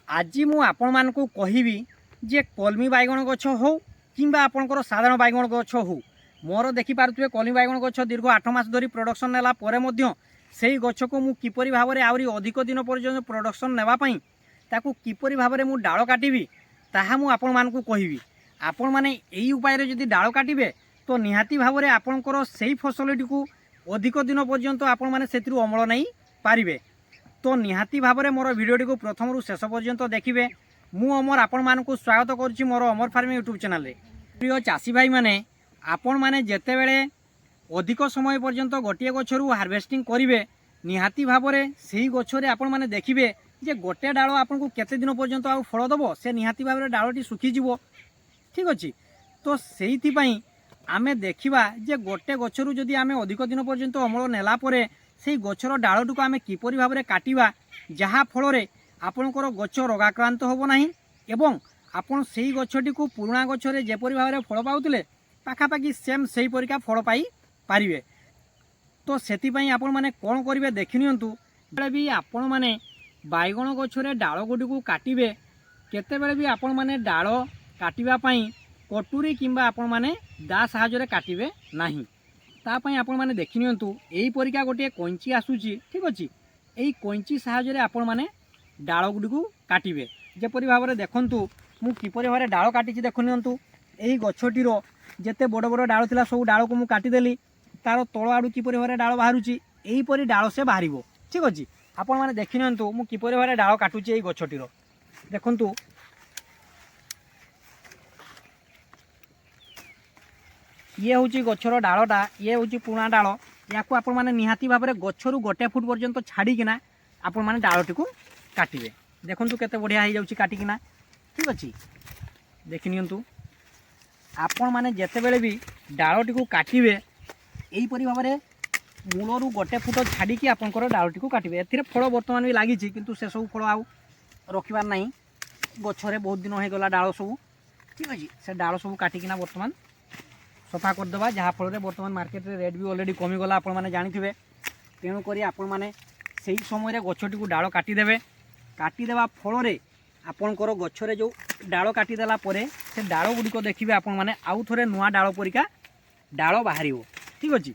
आज मु आपण मानकु कहिबी जे कलमी बैगण गछ हो किंबा आपणकर साधारण बैगण गछ हो मोर देखि पारुथबे कलमी बैगण गछ दीर्घ 8 मास धरी प्रोडक्शन नेला परे मध्य सेही गछ को मु किपरि भाबरे आउरी अधिक दिन पर्यंत प्रोडक्शन नेबा पई ताकू किपरि भाबरे मु डाळ काटिबी ताहा मु आपण मानकु कहिबी। आपण माने एई उपाय रे जदि डाळ काटिबे तो निहाती भाबरे आपणकर सेही फसलटी को अधिक दिन पर्यंत आपण माने सेतिरु अमल नै पारिबे। तो निहाती भाबरे मोर वीडियोटी को प्रथम रु शेष पर्यंत देखिबे। मु अमर आपण मानकु स्वागत करुछि मोर अमर फार्मिंग यूट्यूब चैनल रे। प्रिय चाषी भाई माने आपण माने जेते बेले अधिक समय पर्यंत गोटे गछरु हार्वेस्टिंग करिवे निहाती भाबरे सेही गछरे आपण माने देखिबे जे गोटे डाळ आपनको केते दिन पर्यंत आ फळ दबो से निहाती भाबरे डाळटी सुखी जिवो। ठीक अछि। तो सेहिथि पई आमे देखिबा जे गोटे गछरु जदि आमे अधिक दिन पर्यंत अमल नेला परे सेही गछर डाळटुकु आमे किपरि भाबरे काटिबा जहा फळ रे आपणकर गछ रोगाक्रांत होबो नाही एवं आपण सेही गछटी को पुराणा गछरे जेपरि भाबरे फळ पाउतले पाखापाखि सेम सेही परिका फळ पाई पारिबे। तो सेति पई आपण माने कोन करिवे देखिनियंतु बेले भी आपण माने बैगण गछरे डाळ गुडी को काटिबे केते बेले भी आपण माने डाळ काटिबा पई कटुरी किंबा आपण माने दा सहायरे काटिबे नाही। ता पई आपण माने देखिनियंतु एई परिका गोटे कोंची आसुची। ठीक अछि। एई कोंची सहायरे आपण माने डाळ गुडी को काटिबे जेपरि भाबरे देखंतु मु किपरि भाबरे डाळ काटिची देखनियंतु एई गछटीरो जेते बड़ बड़ डाळ थिला सब डाळ को मु काटी देली तार तळ आडू किपरि भाबरे डाळ बाहरुची एई परि डाळ से बाहरिबो। ठीक अछि। आपण माने देखिनियंतु मु किपरि भाबरे डाळ काटुची एई गछटीरो देखंतु ये हूँ गछर डालटा ये हूँ पुराणा डाल या आपण मैंने निहाती भाव में गचर गोटे फुट पर्यंत छाड़िकिना आपण मैंने डालटी को काटिबे। देखंतु केते बढ़िया हो जाउची काटिकिना। ठीक अच्छे। देखिनियंतु आपण मैंने जेते बेले भी डालटी को काटिबे एही परि भाव में मूलरू गोटे फुट छाड़िकी आपणकर डालटी को काटिबे। एथिरे फल वर्तमान भी लागी किंतु से सब फल आउ रखिबार नाही गछरे बहुत दिन हो गला डाल सब। ठीक अच्छे। से डाल सब काटिकिना वर्तमान सफा करदेवा जहाँ फल बर्तमान मार्केट रे रेट भी ऑलरेडी कमिगला आपण मैंने जानिथिबे। तेणुक आपण मैंने से समय गछटी को डाल काटिदेवे। काटिदेवा फल आपणकर गछरे जो डाल काटिदेला परे से डाल गुड़िक देखिए आपण मैंने आउ थे नुआ डाल परिका डाल बाहर। ठीक अच्छे।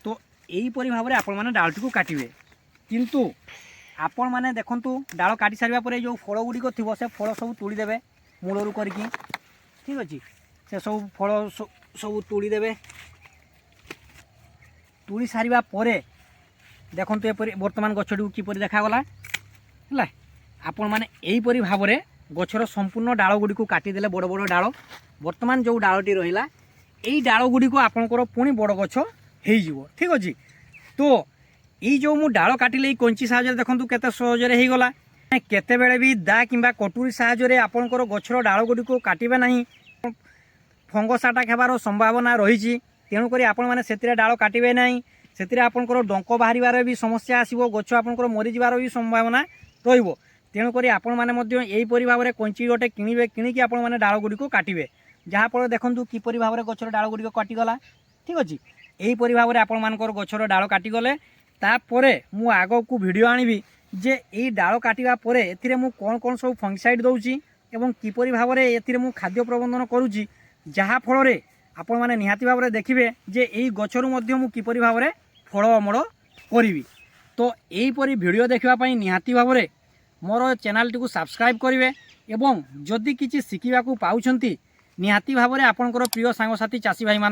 तो यहीपरि भाव में आपण मैंने डालटी को काटिबे किंतु आपण मैंने देखंतु डाल काटी सारिबा परे जो फल गुड़िक थी से फल सब तोड़ीदेवे मूलरू करके। ठीक अच्छे। से सब फल सब तोड़ीदेवे तोड़ी सारिबा परे देखंतु एपरि वर्तमान गछटी किपरि देखागला है। आपण माने एहीपरि भाव में गछर संपूर्ण डाल गुड़ी को काटिदेले बड़ बड़ डाल वर्तमान जो डालटी रहिला एई डाल गुड़ी को आपणकर पुणी बड़ गछ हेइजिवो। ठीक अछि। तो ये जो मु डाल काटिले कंची साहाय्य देखंतु केते सहजरे हेइगला। केते बेले भी दा किंबा कटुरी साहाय्य आपणकर गछर डाल गुड़ी को काटिबे नाही फंगस आटाक हेबार संभावना रही। तेणुक आपण मैंने से डाल काटिबे नहीं से आपंकर डंक बाहर भी समस्या आसो गछ आपंकर मरीजार भी संभावना रहिबो। तेणुक आपण मैंने यहीपरि भाव में कंची गोटे किणवे किणिकी आपण मैंने डाल गुड़ी को काटिबे जहाँफल देखूँ किपरि भाव में गछर डाल गुड़ी काटिगला। ठीक अच्छे। यहीपरि भाव में आपण मानकर गछर डाल काटिगले तापरे मु आग को वीडियो आनिबी जे यही डाल काटिबा परे एथिरे मु कोन कोन सब फंगिसाइड दउची एवं किपरि भाव में एथिरे मु खाद्य प्रबंधन करूची जहाँ फल आपण माने निहाती भाव में देखिए जे यही गछरु मध्य मु किपरि भाव में फल अमल करी। तो यहीपरि वीडियो देखापी निहाती भाव में मोर चैनल टी सब्सक्राइब करेंगे एवं जदि किसी शिखा पाउछंती निहाती भाव में आपणकर प्रिय सांगसाथी चाषी भाई मान